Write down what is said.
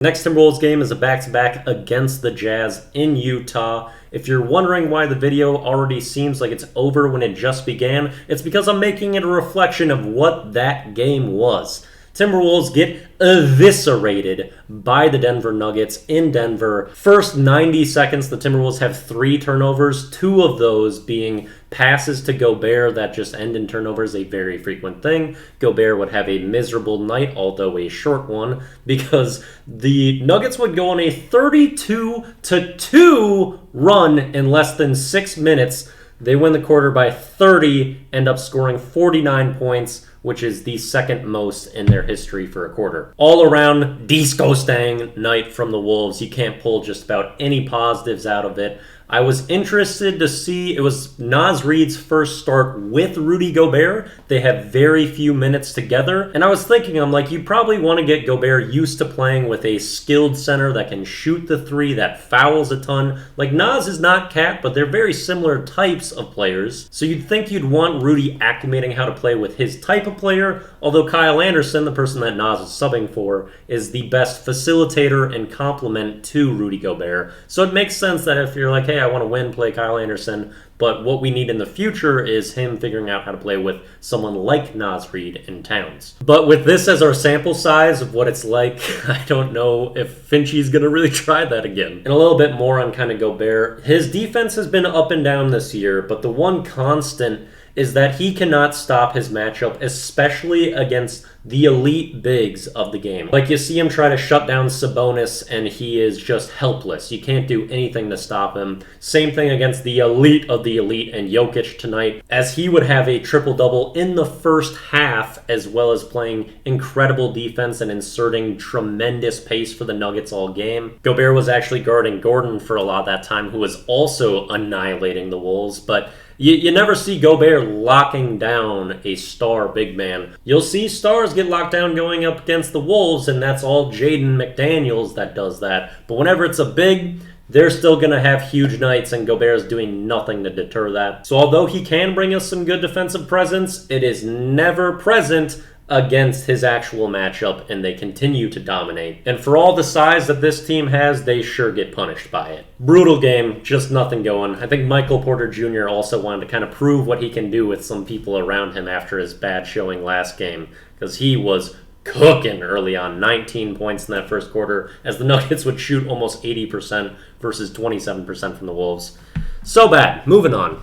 Next Timberwolves game is a back-to-back against the Jazz in Utah. If you're wondering why the video already seems like it's over when it just began, it's because I'm making it a reflection of what that game was. Timberwolves get eviscerated by the Denver Nuggets in Denver. First 90 seconds, the Timberwolves have 3 turnovers, 2 of those being passes to Gobert that just end in turnovers, a very frequent thing. Gobert would have a miserable night, although a short one, because the Nuggets would go on a 32-2 run in less than 6 minutes. They win the quarter by 30, end up scoring 49 points, which is the second most in their history for a quarter. All around, disgusting night from the Wolves. You can't pull just about any positives out of it. I was interested to see, it was Naz Reid's first start with Rudy Gobert. They have very few minutes together. And I was thinking, I'm like, you probably want to get Gobert used to playing with a skilled center that can shoot the 3, that fouls a ton. Like, Naz is not Cat, but they're very similar types of players. So you'd think you'd want Rudy acclimating how to play with his type of player, although Kyle Anderson, the person that Naz is subbing for, is the best facilitator and complement to Rudy Gobert. So it makes sense that if you're like, hey, I want to win, play Kyle Anderson, but what we need in the future is him figuring out how to play with someone like Naz Reid and Towns. But with this as our sample size of what it's like, I don't know if Finchie's going to really try that again. And a little bit more on kind of Gobert. His defense has been up and down this year, but the one constant is that he cannot stop his matchup, especially against the elite bigs of the game. Like, you see him try to shut down Sabonis, and he is just helpless. You can't do anything to stop him. Same thing against the elite of the elite and Jokic tonight, as he would have a triple-double in the first half, as well as playing incredible defense and inserting tremendous pace for the Nuggets all game. Gobert was actually guarding Gordon for a lot of that time, who was also annihilating the Wolves, but you never see Gobert locking down a star big man. You'll see stars get locked down going up against the Wolves, and that's all Jaden McDaniels that does that. But whenever it's a big, they're still going to have huge nights, and Gobert's doing nothing to deter that. So although he can bring us some good defensive presence, it is never present against his actual matchup, and they continue to dominate. And for all the size that this team has, they sure get punished by it. Brutal game, just nothing going. I think Michael Porter Jr. also wanted to kind of prove what he can do with some people around him after his bad showing last game, because he was cooking early on. 19 points in that first quarter, as the Nuggets would shoot almost 80% versus 27% from the Wolves. So bad. Moving on.